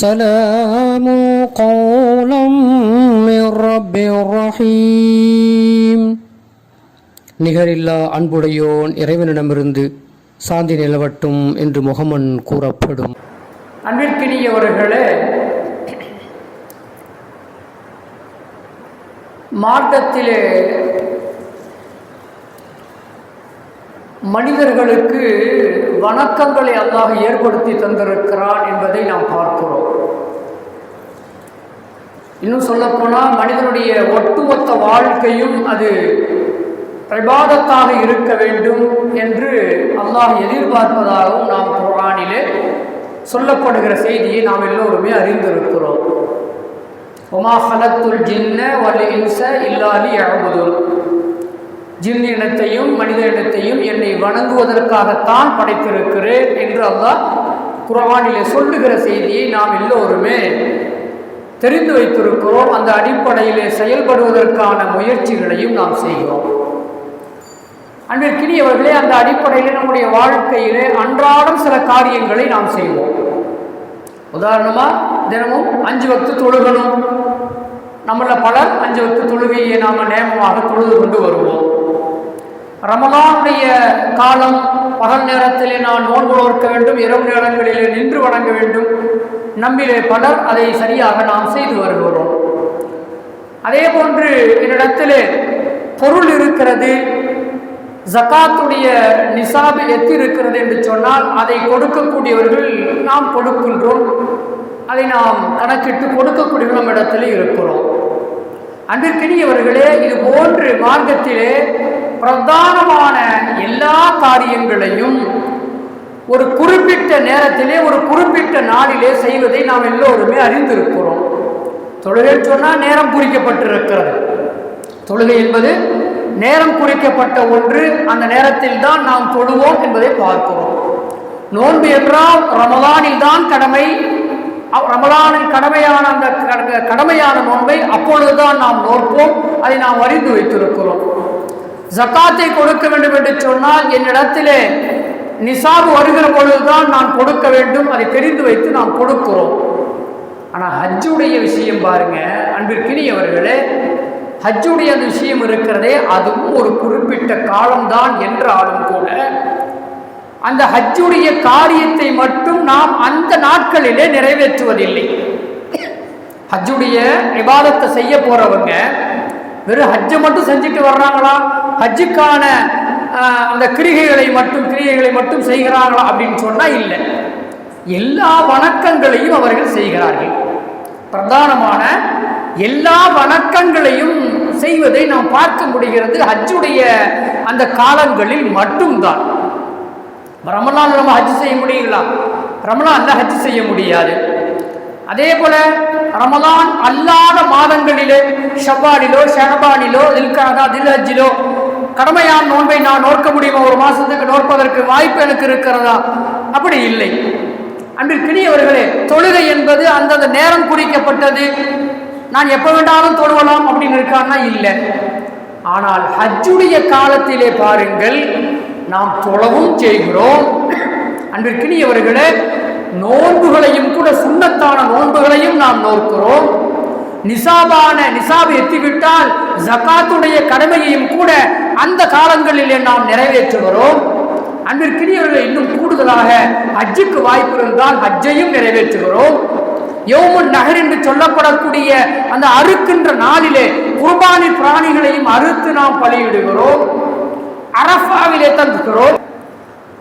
سلام قولا من رب رحيم. நிகரில்லா அன்புடையோன் இறைவனிடமிருந்து சாந்தி நிலவட்டும் என்று முகமன் கூறப்படும். அன்பிற்கினியவர்களே, மார்க்கத்திலே மனிதர்களுக்கு வணக்கங்களை அல்லாஹ் ஏற்படுத்தி தந்திருக்கிறான் என்பதை நாம் பார்க்கிறோம். இன்னும் சொல்லப்போனால் மனிதனுடைய ஒட்டுமொத்த வாழ்க்கையும் அது இபாதத்தாக இருக்க வேண்டும் என்று அல்லாஹ் எதிர்பார்ப்பதாகவும் நாம் குர்ஆனிலே சொல்லப்படுகிற செய்தியை நாம் எல்லோருமே அறிந்திருக்கிறோம். ஒமா ஹலத்துல் ஜின்ன வல் இன்ஸ இல்லா லியஅ்புதுன். ஜின் இனத்தையும் மனித இனத்தையும் என்னை வணங்குவதற்காகத்தான் படைத்திருக்கிறேன் என்று அல்லாஹ் குர்ஆனிலே சொல்லுகிற செய்தியை நாம் எல்லோருமே தெரிந்து வைத்திருக்கிறோம். அந்த அடிப்படையிலே செயல்படுவதற்கான முயற்சிகளையும் நாம் செய்கிறோம். அன்பிற்கினியவர்களே, அந்த அடிப்படையில் நம்முடைய வாழ்க்கையிலே அன்றாடம் சில காரியங்களை நாம் செய்வோம். உதாரணமாக, தினமும் 5 வக்து தொழுகணும். நம்மள பலர் 5 வக்து தொழுகையை நாம் நேமமாக தொழுது கொண்டு வருவோம். ரமலானுடைய காலம், பகல் நேரத்திலே நான் நோன்பு நோக்க வேண்டும், இரவு நேரங்களிலே நின்று வணங்க வேண்டும். நம்மிலே பலர் அதை சரியாக நாம் செய்து வருகிறோம். அதே போன்று என்னிடத்திலே பொருள் இருக்கிறது, ஜகாத்துடைய நிசாபு எத்திருக்கிறது என்று சொன்னால் அதை கொடுக்கக்கூடியவர்கள் நாம் கொடுக்கின்றோம். அதை நாம் கணக்கிட்டு கொடுக்கக்கூடிய நம் இடத்திலே இருக்கிறோம். அன்பிற்கினியவர்களே, இது போன்று மார்க்கத்திலே பிரதானமான எல்லா காரியங்களையும் ஒரு குறிப்பிட்ட நேரத்திலே ஒரு குறிப்பிட்ட நாளிலே செய்வதை நாம் எல்லோருமே அறிந்திருக்கிறோம். தொழுகை சொன்னால் நேரம் குறிக்கப்பட்டிருக்கிறது. தொழுகை என்பது நேரம் குறிக்கப்பட்ட ஒன்று. அந்த நேரத்தில் தான் நாம் தொழுவோம் என்பதை பார்க்கிறோம். நோன்பு என்றால் ரமலானில் தான் கடமை. ரமலானின் கடமையான அந்த கடமையான நோன்பை அப்பொழுதுதான் நாம் நோற்போம். அதை நாம் அறிந்து வைத்திருக்கிறோம். ஜக்காத்தை கொடுக்க வேண்டும் என்று சொன்னால் என்னிடத்திலே நிசாபு வருகிற பொழுதுதான் நான் கொடுக்க வேண்டும். அதை தெரிந்து வைத்து நாம் கொடுக்கிறோம். ஆனால் ஹஜ்ஜுடைய விஷயம் பாருங்க அன்பிற்கினியவர்களே, ஹஜ்ஜுடைய அந்த விஷயம் இருக்கிறதே, அதுவும் ஒரு குறிப்பிட்ட காலம்தான் என்றாலும் கூட அந்த ஹஜ்ஜுடைய காரியத்தை மட்டும் நாம் அந்த நாட்களிலே நிறைவேற்றுவதில்லை. ஹஜ்ஜுடைய இபாதத்தை செய்ய போறவங்க வெறும் ஹஜ்ஜை மட்டும் செஞ்சுட்டு வர்றாங்களா, ஹஜ்ஜுக்கான அந்த கிரிகைகளை மட்டும் செய்கிறார்களா அப்படின்னு சொன்னா இல்லை. எல்லா வணக்கங்களையும் அவர்கள் செய்கிறார்கள். பிரதானமான எல்லா வணக்கங்களையும் செய்வதை நாம் பார்க்க முடிகிறது ஹஜ்ஜுடைய அந்த காலங்களில் மட்டும்தான். ரமலான் நம்ம ஹஜ் செய்ய முடியுங்களா? ரமலான்ல ஹஜ் செய்ய முடியாது. அதே போல ரமலான் அல்லாத மாதங்களிலே ஷவ்வாலிலோ ஷஅபானிலோ தில்காதா தில்ஹஜ்ஜிலோ கடமையான நோன்பை நான் நோக்க முடியுமா? ஒரு மாசத்துக்கு நோற்பதற்கு வாய்ப்பு எனக்கு இருக்கிறதா? அப்படி இல்லை. அன்பிற்கினியவர்களே, தொழுகை என்பது அந்தந்த நேரம் குறிக்கப்பட்டது. நான் எப்போ வேண்டாலும் தொழுவலாம் அப்படின்னு இருக்கான்னா இல்லை. ஆனால் ஹஜ்ஜுடைய காலத்திலே பாருங்கள், நாம் தொழவும் செய்கிறோம். அன்பிற்கினியவர்களே, நோன்புகளையும் கூட சுன்னத்தான நோன்புகளையும் நாம் நோக்கிறோம். நிசாபு எத்திவிட்டால் ஜகாத்துடைய கடமையையும் கூட அந்த காலங்களிலே நாம் நிறைவேற்றுகிறோம். அன்பிற்கினியவர்கள் இன்னும் கூடுதலாக ஹஜ்ஜுக்கு வாய்ப்பு இருந்தால் ஹஜ்ஜையும் நிறைவேற்றுகிறோம். யௌமுன் நஹர் என்று சொல்லப்படக்கூடிய அந்த அறுக்கின்ற நாளிலே குர்பானி பிராணிகளையும் அறுத்து நாம் பலியிடுகிறோம். அரஃபாவிலே தங்குகிறோம்.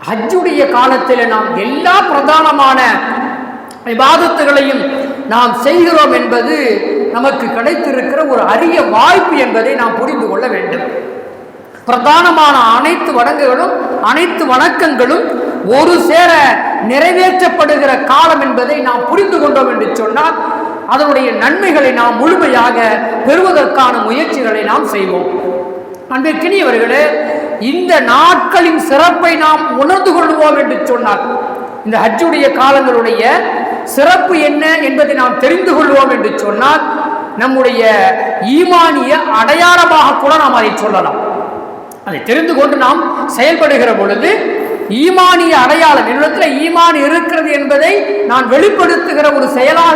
ஹஜ்ஜுடைய காலத்தில் நாம் எல்லா பிரதானமான இபாதத்துகளையும் நாம் செய்கிறோம் என்பது நமக்கு கிடைத்திருக்கிற ஒரு அரிய வாய்ப்பு என்பதை நாம் புரிந்து கொள்ள வேண்டும். பிரதானமான அனைத்து அனைத்து வணக்கங்களும் ஒரு சேர நிறைவேற்றப்படுகிற காலம் என்பதை நாம் புரிந்து கொண்டோம் என்று சொன்னால் அதனுடைய நன்மைகளை நாம் முழுமையாக பெறுவதற்கான முயற்சிகளை நாம் செய்வோம். அன்பிற்கினியவர்களே, இந்த நாட்களின் சிறப்பை நாம் உணர்ந்து கொள்வோம் என்று சொன்னால், இந்த ஹஜ்ஜுடைய காலங்களுடைய சிறப்பு என்ன என்பதை நாம் தெரிந்து கொள்வோம் என்று சொன்னால் நம்முடைய ஈமானிய அடையாளமாக கூட நாம் அதை சொல்லலாம். அதை தெரிந்து கொண்டு நாம் செயல்படுகிற பொழுது ஈமானிய அடையாளம், என்னிடத்தில் ஈமான் இருக்கிறது என்பதை நான் வெளிப்படுத்துகிற ஒரு செயலாக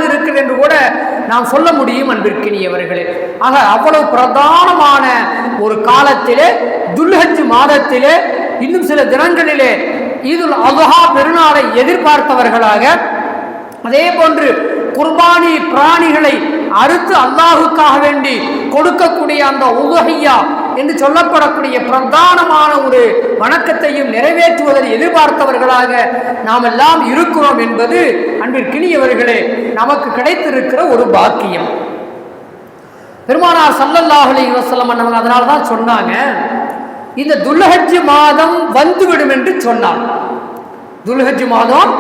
நாம் சொல்ல முடியும் அன்பிற்கினியவர்களே. ஆக அவ்வளவு பிரதானமான ஒரு காலத்திலே, துல்ஹஜ் மாதத்திலே, இன்னும் சில தினங்களிலே ஈதுல் அத்ஹா பெருநாளை எதிர்பார்த்தவர்களாக, அதே போன்று குர்பானி பிராணிகளை அறுத்து அல்லாஹுக்காக வேண்டி கொடுக்கக்கூடிய அந்த உதுஹியா என்று சொல்லப்படக்கூடிய பிரதானமான ஒரு வணக்கத்தையும் நிறைவேற்றுவதை எதிர்பார்த்தவர்களாக நாம் எல்லாம் இருக்கிறோம் என்பது அன்பிற்கினியவர்களே நமக்கு கிடைத்திருக்கிற ஒரு பாக்கியம். பெருமானார் ஸல்லல்லாஹு அலைஹி வஸல்லம் அவங்க அதனால தான் சொன்னாங்க, இந்த துல்ஹஜ் மாதம் வந்துவிடும் என்று சொன்னார். துல்ஹஜ் மாதம்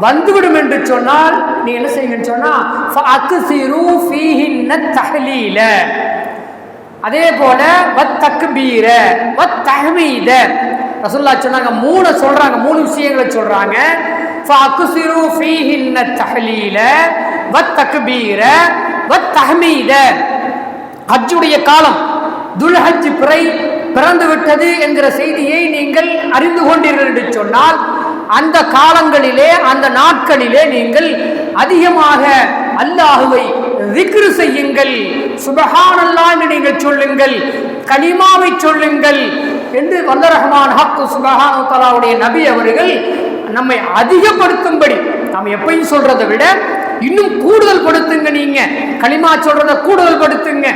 வந்துவிடும் என்று சொன்னால் நீ என்ன செய்யுங்கன்னு சொன்னா, ஃபஅக்ஸிரு ஃபீஹின்ன தஹ்லீல, அதே போல வத்தக்பீர வத்தஹ்மீத. ரசூலுல்லாஹ் சொன்னாங்க, மூணு சொல்றாங்க, மூணு விஷயங்களை சொல்றாங்க. ஃபஅக்ஸிரு ஃபீஹின்ன தஹ்லீல வத்தக்பீர வத்தஹ்மீத. ஹஜ்ஜுடைய காலம், துல்ஹஜ் பிறை பிறந்து விட்டது என்கிற செய்தியை நீங்கள் அறிந்து கொண்டீர்கள் என்று சொன்னால், அந்த காலங்களிலே அந்த நாட்களிலே நீங்கள் அதிகமாக அல்லாஹுவை திக்ர் செய்யுங்கள், சுப்ஹானல்லாஹ் என்று நீங்கள் சொல்லுங்கள், கலிமாவை சொல்லுங்கள் என்று வல்ல ரஹ்மான் ஹக் சுப்ஹானஹு வ தஆலாவுடைய நபி அவர்கள் நம்மை அதிகப்படுத்தும்படி, நாம் எப்பயும் சொல்றதை விட இன்னும் கூடுதல் படுத்துங்க. நீங்க கலிமா சொல்றதை கூடுதல் படுத்துங்க,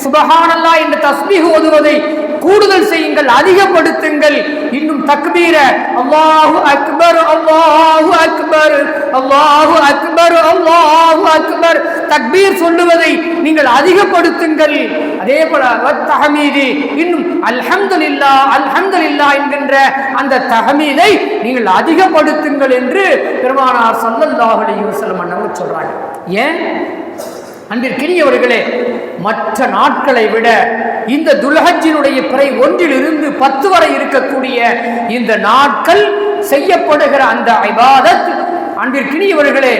சுப்ஹானல்லாஹ் என்று தஸ்பீஹ் ஓதுவதை கூடுதல் செய்யுங்கள், அதிகப்படுத்துங்கள். இன்னும் தக்பீர அல்லாஹு அக்பர் அல்லாஹு அக்பர் அல்லாஹு அக்பர் அல்லாஹு அக்பர் தக்பீர் சொல்லுவதை நீங்கள் அதிகப்படுத்துங்கள். அதே போல தஹ்மீதி, இன்னும் அல்ஹம்துலில்லாஹ் அல்ஹம்துலில்லாஹ் என்கின்ற அந்த தஹ்மீதை நீங்கள் அதிகப்படுத்துங்கள் என்று பெருமானார் ஸல்லல்லாஹு அலைஹி வஸல்லம் அவர்கள் சொல்றாங்க. ஏன் அன்பிற்கினியவர்களே, மற்ற நாட்களை விட இந்த துல்ஹஜ்ஜினுடைய பிறை 1 to 10 வரை இருக்கக்கூடிய இந்த நாட்கள் செய்யப்படுகிற அந்த இபாதத் அன்பிற்கினியவர்களே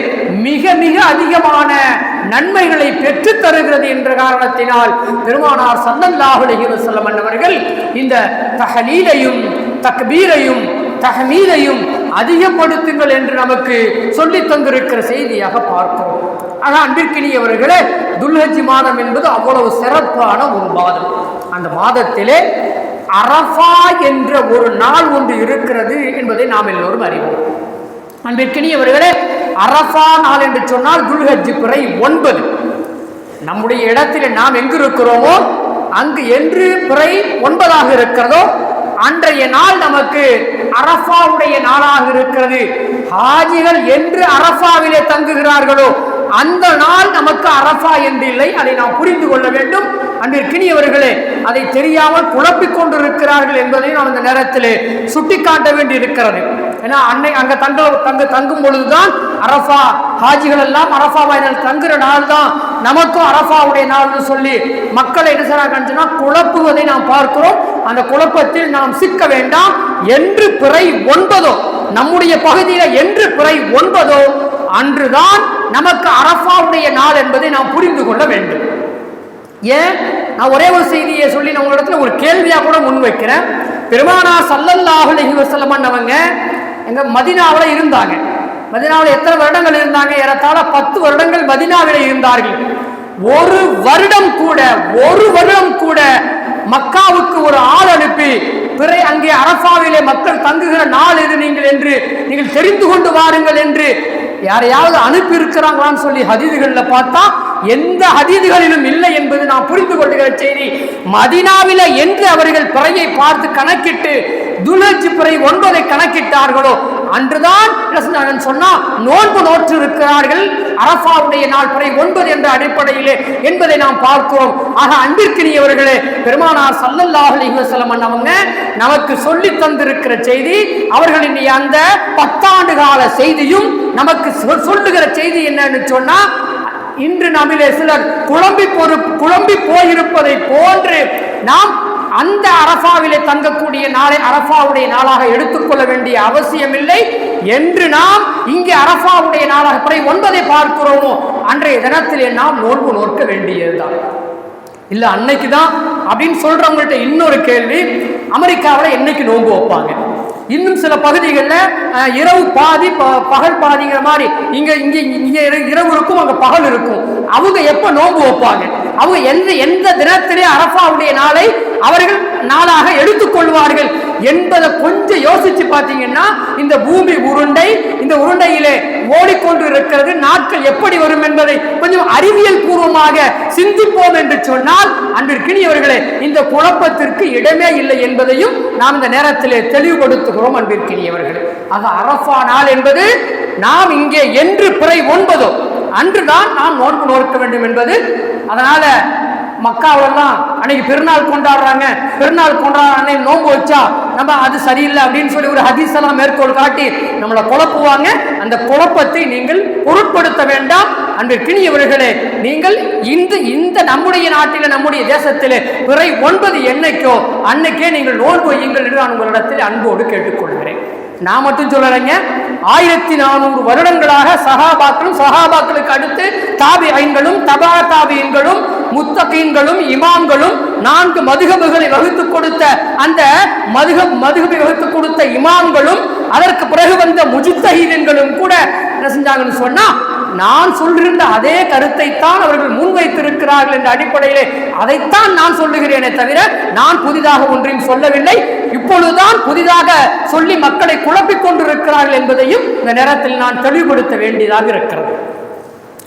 மிக மிக அதிகமான நன்மைகளை பெற்று தருகிறது என்ற காரணத்தினால் பெருமானார் ஸல்லல்லாஹு அலைஹி வஸல்லம் அவர்கள் இந்த தஹலீலையும் தக்பீரையும் தஹ்மீதையும் அதிகப்படுத்துங்கள் என்று நமக்கு சொல்லி தந்திருக்கிற செய்தியாக பார்க்கிறோம். ஆனால் அன்பிற்கினியவர்களே, துல்ஹஜ் மாதம் என்பது அவ்வளவு சிறப்பான ஒரு மாதம். அந்த மாதத்திலே அரஃபா என்ற ஒரு நாள் ஒன்று இருக்கிறது என்பதை நாம் எல்லோரும் அறிவோம். அன்பிற்கினியவர்களே, அரஃபா நாள் என்று சொன்னால் துல்ஹஜ் பிறை 9. நம்முடைய இடத்திலே நாம் எங்கு இருக்கிறோமோ அங்கு என்று பிறை 9 இருக்கிறதோ அன்றைய நாள் நமக்கு அரஃபாவுடைய நாளாக இருக்கிறது. ஹாஜிகள் என்று அரஃபாவிலே தங்குகிறார்களோ அந்த நாள் நமக்கு அரஃபா என்று இல்லை. அதை நாம் புரிந்து கொள்ள வேண்டும். அன்பிற்கினியவர்களே, அதை தெரியாமல் குழப்பிக் கொண்டிருக்கிறார்கள் என்பதை நாம் இந்த நேரத்திலே சுட்டிக்காட்ட வேண்டி இருக்கிறது. ஏன்னா அங்க தங்கும் பொழுதுதான் அரஃபா, ஹாஜிகள் எல்லாம் அரஃபா தங்குற நாள் தான் நமக்கும் அரஃபாவுடைய நாள்னு சொல்லி மக்களை என்ன செய்றாங்கன்னா குழப்புவதை நாம் பார்க்கிறோம். அந்த குழப்பத்தில் நாம் சிக்க வேண்டாம். என்று பிறை 9 நம்முடைய பகுதியில் என்று பிறை 9 அன்றுதான் நமக்கு அரஃபாவுடைய நாள் என்பதை நாம் புரிந்து கொள்ள வேண்டும். ஏன், நான் ஒரே ஒரு செய்தியை சொல்லி நான் உங்களிடத்துல ஒரு கேள்வியா கூட முன்வைக்கிறேன். பெருமானார் ஸல்லல்லாஹு அலைஹி வஸல்லம் அவங்க எங்க மதீனாவில் இருந்தாங்க. மதீனாவில் எத்தனை வருடங்கள் இருந்தாங்க? ஏறத்தாழ 10 வருடங்கள் மதீனாவில் இருந்தார்கள். ஒரு வருடம் கூட மக்காவுக்கு ஒரு ஆள் அனுப்பி பிறை அங்கே அரஃபாவிலே மக்கள் தங்குகிற நாள் எது என்று நீங்கள் தெரிந்து கொண்டு வாருங்கள் என்று யாரையாவது அனுப்பி இருக்கிறாங்களான்னு சொல்லி ஹதீதுகள்ல பார்த்தா எந்த ஹதீதுகளிலும் இல்லை என்பது நாம் புரிந்து கொள்கிற செய்தி. மதீனாவில என்று அவர்கள் பிறையை பார்த்து கணக்கிட்டு துல்ஹஜ் பிறை 9 கணக்கிட்டார்களோ அன்றுதான் சொன்னா நோன்பு நோற்று இருக்கிறார்கள் அரஃபாவுடைய நாள் பிறை 9 என்ற அடிப்படையிலே என்பதை நாம் பார்க்கிறோம். ஆக அன்பிற்கினியவர்களே, பெருமானார் ஸல்லல்லாஹு அலைஹி வஸல்லம் அவங்க நமக்கு சொல்லி தந்திருக்கிற செய்தி, அவர்களின் அந்த 10 ஆண்டு கால செய்தியும் நமக்கு சொல்லுகிற செய்தி என்னன்னு சொன்னா, இன்று நம்மிலே சிலர் குழம்பி போயிருப்பதை போன்று நாம் அந்த அரஃபாவிலே தங்கக்கூடிய நாளை அரஃபாவுடைய நாளாக எடுத்துக்கொள்ள வேண்டிய அவசியம் இல்லை. என்று நாம் இங்கே அரஃபாவுடைய நாளாக பிறை 9 பார்க்கிறோமோ அன்றைய தினத்திலே நாம் நோன்பு நோக்க வேண்டியதுதான். இல்ல அன்னைக்கு தான் அப்படின்னு சொல்றவங்கள்ட்ட இன்னொரு கேள்வி, அமெரிக்காவில் என்னைக்கு நோன்பு வைப்பாங்க? இன்னும் சில பகுதிகளில் இரவு பாதி பகல் பாதிங்கிற மாதிரி இங்க இங்க இங்க இரவு இருக்கும், அங்க பகல் இருக்கும். அவங்க எப்ப நோன்பு வைப்பாங்க? அவங்க எந்த தினத்திலே அரஃபாவுடைய நாளை அவர்கள் நாளாக எடுத்துக்கொள்வார்கள் என்பதை கொஞ்சம் யோசிச்சு பார்த்தீங்கன்னா, இந்த பூமி உருண்டை, இந்த உருண்டையிலே ஓடிக்கொண்டு இருக்கிறது, நாட்கள் எப்படி வரும் என்பதை கொஞ்சம் அறிவியல் பூர்வமாக சிந்திப்போம் என்று சொன்னால், அன்பிற்கினியவர்களே, இந்த குழப்பத்திற்கு இடமே இல்லை என்பதையும் நாம் இந்த நேரத்திலே தெளிவுபடுத்துகிறோம். அன்பிற்கினியவர்களே, ஆக அரஃபா நாள் என்பது நாம் இங்கே என்று பிறை 9 அன்றுதான் நாம் நோன்பு நோக்க வேண்டும் என்பது. அதனால மக்காவெல்லாம் அன்னைக்கு பெருநாள் கொண்டாடுறாங்க, பெருநாள் கொண்டாடுற அன்னைக்கு நோன்பு வச்சா நம்ம அது சரியில்லை அப்படின்னு சொல்லி ஒரு ஹதீஸ் எல்லாம் மேற்கோள் காட்டி நம்மளை குழப்புவாங்க. அந்த குழப்பத்தை நீங்கள் பொருட்படுத்த வேண்டாம். அன்பிற்கினியவர்களே, நீங்கள் இந்த நம்முடைய நாட்டில் நம்முடைய தேசத்தில் பிறை 9 என்னைக்கோ அன்னைக்கே நீங்கள் நோன்பு வையுங்கள் என்று நான் உங்களிடத்தில் அன்போடு கேட்டுக்கொள்கிறேன். நான் மட்டும் சொல்லலைங்க, 1400 வருடங்களாக சஹாபாக்களுக்கு அடுத்து தாபிஈன்களும் தபா தாபிஈன்களும் முத்தகீன்களும் இமாம்களும் 4 மதுஹபுகளை வகுத்து கொடுத்த அந்த மதுஹபை வகுத்து கொடுத்த இமாம்களும் அதற்கு பிறகு வந்த முஜ்தஹீதின்களும் கூட என்ன செஞ்சாங்கன்னு சொன்னா, நான் சொல்கின்ற அதே கருத்தை தான் அவர்கள் முன்வைத்திருக்கிறார்கள் என்ற அடிப்படையிலே அதைத்தான் நான் சொல்லுகிறேனே தவிர நான் புதிதாக ஒன்றையும் சொல்லவில்லை. இப்பொழுதுதான் புதிதாக சொல்லி மக்களை குழப்பிக் கொண்டிருக்கிறார்கள் என்பதையும் இந்த நேரத்தில் நான் தெளிவுபடுத்த வேண்டியதாக இருக்கிறது.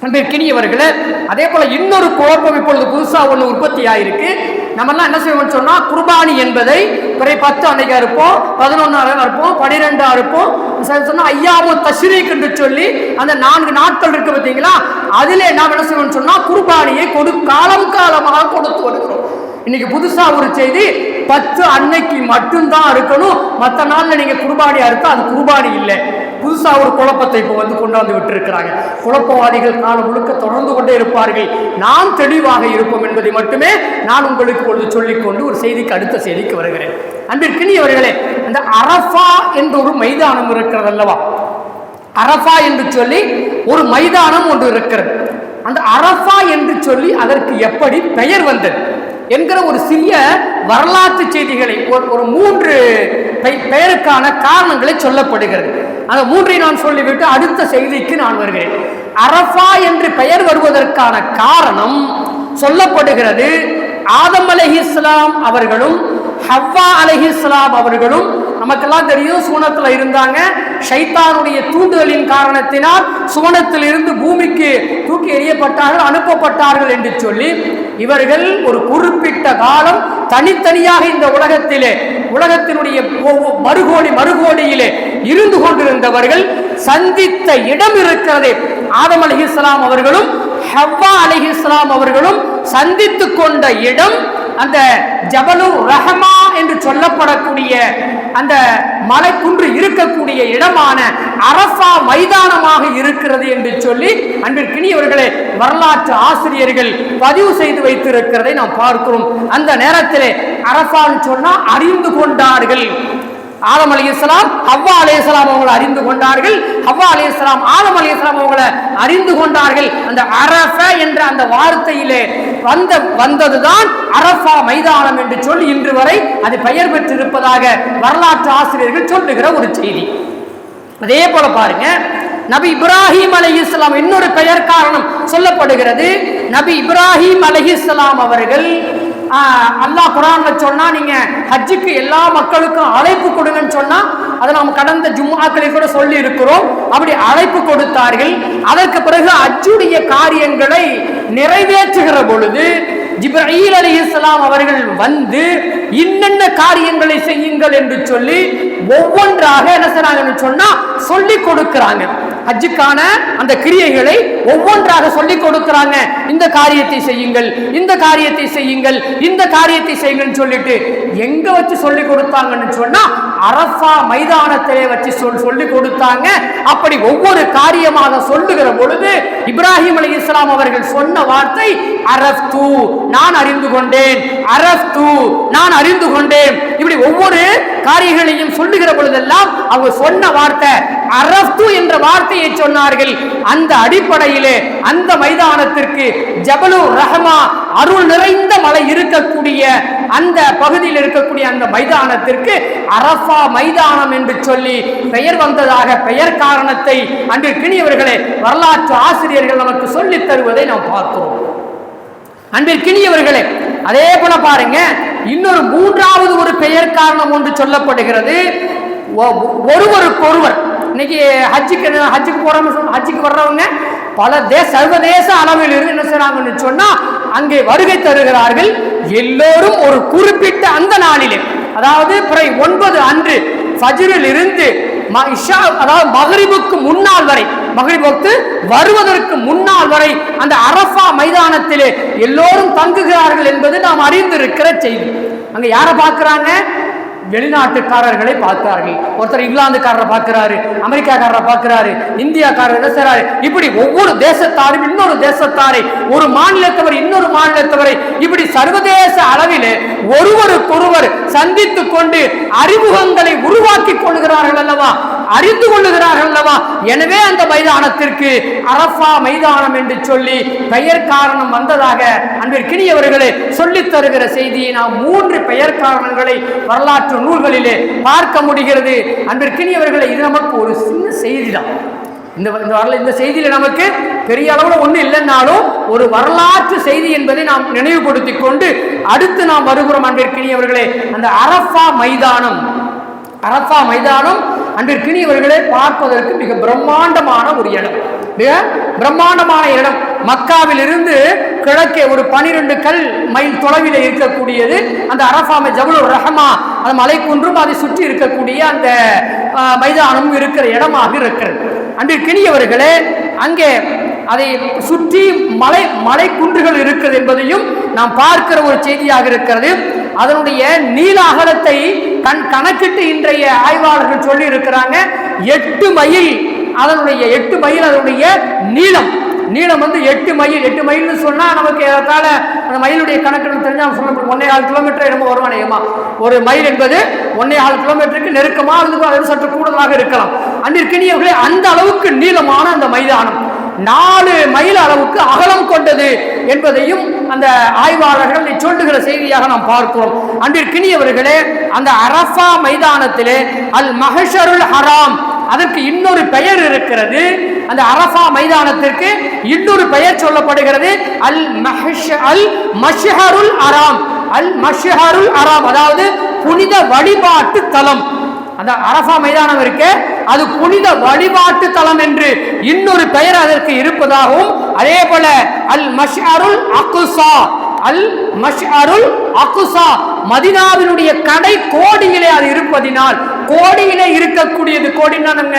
அன்பிற்கினியவர்களே, அதே போல இன்னொரு குழப்பம் இப்பொழுது புதுசா ஒன்று உற்பத்தி ஆயிருக்கு. நம்ம எல்லாம் என்ன செய்வோம்னு சொன்னா, குர்பானி என்பதை பிறை 10 அன்னைக்கா இருப்போம், 11 இருப்போம், 12 இருப்போம், சொன்னா ஐயாமு தஷ்ரீக் என்று சொல்லி அந்த 4 நாட்கள் இருக்கு பார்த்தீங்களா, அதிலே நாம் என்ன செய்வோம்னு சொன்னா குர்பானியை காலமாக கொடுத்து வருகிறோம். இன்னைக்கு புதுசா ஒரு செய்தி, 10 அன்னைக்கு மட்டும்தான் இருக்கணும், மற்ற நாள்ல நீங்க குர்பானி அறுத்தா அது குர்பானி இல்லை. புதுசா ஒரு குழப்பத்தை இப்போ கொண்டாந்து விட்டு இருக்கிறாங்க. குழப்பவாதிகள் காலம் முழுக்க தொடர்ந்து கொண்டே இருப்பார்கள். நாம் தெளிவாக இருப்போம் என்பதை மட்டுமே நான் உங்களுக்கு பொழுது சொல்லிக்கொண்டு ஒரு செய்திக்கு அடுத்த செய்திக்கு வருகிறேன். அன்பிற்கினியவர்களே, அந்த அரஃபா என்ற ஒரு மைதானம் இருக்கிறது அல்லவா, அரஃபா என்று சொல்லி ஒரு மைதானம் ஒன்று இருக்கிறது. அந்த அரஃபா என்று சொல்லி அதற்கு எப்படி பெயர் வந்தது என்கிற ஒரு சிறிய வரலாற்று செய்திகளை ஒரு 3 பெயருக்கான காரணங்களை சொல்லப்படுகிறது. அந்த 3ஐ நான் சொல்லிவிட்டு அடுத்த செய்திக்கு நான் வருகிறேன். அரஃபா என்று பெயர் வருவதற்கான காரணம் சொல்லப்படுகிறது, ஆதம் அலைஹிஸ்ஸலாம் அவர்களும் ஹவ்வா அலைஹிஸ்ஸலாம் அவர்களும் நமக்கெல்லாம் தெரியும் சுவனத்துல இருந்தாங்க. ஷைத்தானுடைய தூண்டுதலின் காரணத்தினால் சுவனத்தில் இருந்து பூமிக்கு தூக்கி எறியப்பட்டார்கள், அனுப்பப்பட்டார்கள் என்று சொல்லி இவர்கள் ஒரு காலம் தனித்தனியாக இந்த உலகத்தினுடைய மறுகோடியிலே இருந்து கொண்டிருந்தவர்கள் சந்தித்த இடம் இருக்கிறது. ஆதம் அலைஹிஸ்ஸலாம் அவர்களும் ஹவ்வா அலைஹிஸ்ஸலாம் அவர்களும் சந்தித்துக் கொண்ட இடம் அந்த ஜபலுர் ரஹமா என்று சொல்லப்படக்கூடிய அந்த மலைக்குன்று இருக்கக்கூடிய இடமான அரஃபா மைதானமாக இருக்கிறது என்று சொல்லி அன்பிற்கினியவர்களே வரலாற்று ஆசிரியர்கள் பதிவு செய்து வைத்திருக்கிறதை நாம் பார்க்கிறோம். அந்த நேரத்திலே அரஃபான்னு சொன்னா அறிந்து கொண்டார்கள். ஆதம் அலைஹிஸ்ஸலாம் ஹவ்வா அலைஹிஸ்ஸலாம் அவங்களை அறிந்து கொண்டார்கள், ஹவ்வா அலைஹிஸ்ஸலாம் ஆதம் அலைஹிஸ்ஸலாம் அவங்களை அறிந்து கொண்டார்கள். அந்த அரஃபா என்ற அந்த வார்த்தையிலே வந்ததுதான் அரஃபா மைதானம் என்று சொல்லி இன்று வரை அது பெயர் பெற்றிருப்பதாக வரலாற்று ஆசிரியர்கள் சொல்லுகிற ஒரு செய்தி. அதே போல பாருங்க, நபி இப்ராஹிம் அலைஹிஸ்ஸலாம் இன்னொரு பெயர் காரணம் சொல்லப்படுகிறது. நபி இப்ராஹிம் அலைஹிஸ்ஸலாம் அவர்கள் அல்லாஹ் குர்ஆன்ல சொன்னா, நீங்க ஹஜ்ஜுக்கு எல்லா மக்களுக்கும் அழைப்பு கொடுங்கன்னு சொன்னா, அதை நாம் கடந்த ஜும்ஆக்களில் கூட சொல்லி இருக்கிறோம். அப்படி அழைப்பு கொடுத்தார்கள். அதற்கு பிறகு ஹஜ்ஜுடைய காரியங்களை நிறைவேற்றுகிற பொழுது ஜிப்ரீல் அலைஹிஸ்ஸலாம் அவர்கள் வந்து இன்னென்ன காரியங்களை செய்யுங்கள் என்று சொல்லி ஒவ்வொன்றாக என்ன செய்றாங்கன்னு சொன்னா சொல்லி கொடுக்கிறாங்க. ஹஜ்ஜுக்கான அந்த கிரியைகளை ஒவ்வொன்றாக சொல்லி கொடுக்கிறாங்க. இந்த காரியத்தை செய்யுங்கள், இந்த காரியத்தை செய்யுங்கள், இந்த காரியத்தை செய்யுங்கன்னு சொல்லிட்டு எங்க வச்சு சொல்லி கொடுத்தாங்கன்னு சொன்னா அரஃபா மைதானத்திலே வச்சு சொல்லி கொடுத்தாங்க. அப்படி ஒவ்வொரு காரியமாக சொல்லுகிற பொழுது இப்ராஹிம் அலைஹிஸ்ஸலாம் அவர்கள் சொன்ன வார்த்தை அரஃப்து, நான் அறிந்து கொண்டேன், அரஃப்து, நான் அறிந்து கொண்டேன். இப்படி ஒவ்வொரு காரியங்களையும் சொல்லுகிற பொழுதெல்லாம் அவங்க சொன்ன வார்த்தை அரஃப்து என்ற வார்த்தையை சொன்னார்கள். அந்த அடிப்படையிலே அந்த மைதானத்திற்கு ஜபலுர் ரஹமா அருள் நிறைந்த மலை இருக்கக்கூடிய அந்த பகுதியில் இருக்கக்கூடிய அந்த மைதானத்திற்கு அரஃபா மைதானம் என்று சொல்லி பெயர் வந்ததாக பெயர் காரணத்தை அன்பிற்கினியவர்களே வரலாற்று ஆசிரியர்கள் நமக்கு சொல்லித் தருவதை நாம் பார்க்கிறோம். அன்பிற்கினியவர்களே அதே போல பாருங்க, இன்னொரு மூன்றாவது ஒரு பெயர் காரணம் ஒன்று சொல்லப்படுகிறது. ஒருவருக்கொருவர் இன்னைக்கு ஹஜ்ஜுக்கு வர்றவங்க பல சர்வதேச அளவில் இருந்து என்ன செய்றாங்கன்னு சொன்னா அங்கே வருகை தருகிறார்கள். எல்லோரும் ஒரு குறிப்பிட்ட அந்த நாளிலே, அதாவது பிறை 9 அன்று ஃபஜ்ரில் இருந்து அதாவது மக்ரிபுக்கு முன்னால் வரை, மக்ரிப் வக்து வருவதற்கு முன்னால் வரை அந்த அரஃபா மைதானத்திலே எல்லோரும் தங்குகிறார்கள் என்பது நாம் அறிந்திருக்கிற செய்தி. அங்க யாரை பார்க்கிறாங்க? வெளிநாட்டுக்காரர்களை பார்க்கிறார்கள். ஒருத்தர் இங்கிலாந்துக்காரரை பார்க்கிறாரு, அமெரிக்காக்காரரை பார்க்கிறாரு, இந்தியாக்காரர் என்ன செய்றாரு, இப்படி ஒவ்வொரு தேசத்தாரும் இன்னொரு தேசத்தாரை, ஒரு மாநிலத்தவர் இன்னொரு மாநிலத்தவரை, இப்படி சர்வதேச அளவில் ஒருவருக்கொருவர் சந்தித்துக் கொண்டு அறிமுகங்களை உருவாக்கி கொள்கிறார்கள் அல்லவா, அறிந்து கொள்ளுகிறார்கள் அல்லவா. எனவே அந்த மைதானத்திற்கு அரஃபா மைதானம் என்று சொல்லி பெயர் காரணம் வந்ததாக அன்பிற்கினியவர்களே சொல்லித் தருகிற செய்தியை நாம் 3 பெயர் காரணங்களை வரலாற்று நூல்களிலே பார்க்க முடிகிறது. அன்பிற்கினியவர்களே இது நமக்கு ஒரு சின்ன செய்தி தான். இந்த செய்தியில நமக்கு பெரிய அளவுல ஒண்ணு இல்லைன்னாலும் ஒரு வரலாற்று செய்தி என்பதை நாம் நினைவுபடுத்திக் கொண்டு அடுத்து நாம் வருகிறோம். அன்பிற்கினியவர்களே அந்த அரஃபா மைதானம் அன்பிற்கினியவர்களே பார்ப்பதற்கு மிக பிரம்மாண்டமான ஒரு இடம், மிக பிரம்மாண்டமான இடம். மக்காவில் இருந்து கிழக்கே ஒரு 12 மைல் தொலைவில் இருக்கக்கூடியது அந்த அரஃபா ஜபலுர் ரஹ்மா, அந்த மலைக்குன்றும் அதை சுற்றி இருக்கக்கூடிய அந்த மைதானம் இருக்கிற இடமாக இருக்கிறது. அன்பிற்கினியவர்களே அங்கே அதை சுற்றி மலை குன்றுகள் இருக்கிறது என்பதையும் நாம் பார்க்கிற ஒரு செய்தியாக இருக்கிறது. அதனுடைய நீள அகலத்தை கணக்கிட்டு இன்றைய ஆய்வாளர்கள் சொல்லி இருக்கிறாங்க. 8 மைல் அதனுடைய நீளம் வந்து 8 மைல். 8 மைல்னு சொன்னா நமக்கு ஏதால அந்த மயிலுடைய கணக்கு தெரிஞ்சா சொல்ல 1.25 கிலோமீட்டர் என்னமோ வருவானேமா. ஒரு மைல் என்பது 1.25 கிலோமீட்டருக்கு நெருக்கமா அது சற்று கூடுதலாக இருக்கலாம். அன்பிற்கினியவர்களே அந்த அளவுக்கு நீளமான அந்த மைதானம் 4 மைல் அளவுக்கு அகலம் கொண்டது என்பதையும் அந்த ஆய்வாளர்கள் சொல்லுகிற செய்தியாக நாம் பார்க்கிறோம். அன்பிற்கினியவர்களே அந்த அரஃபா மைதானத்திலே அல் மஹ்ஷருல் ஹராம், அதற்கு இன்னொரு பெயர் இருக்கிறது. அந்த அரஃபா மைதானத்திற்கு இன்னொரு பெயர் சொல்லப்படுகிறது அல் மஷ்ஹருல் ஹராம். அதாவது புனித வழிபாட்டு தலம். அந்த அரஃபா மைதானம் இருக்கு, அது புனித வழிபாட்டு தலம் என்று இன்னொரு பெயர் அதற்கு இருப்பதாகவும், அதே போல அல் மஷ்அருல் அக்ஸா மதீனாவினுடைய கடை கோடியிலே அது இருப்பதினால், கோடியிலே இருக்கக்கூடியது, கோடினா நம்ம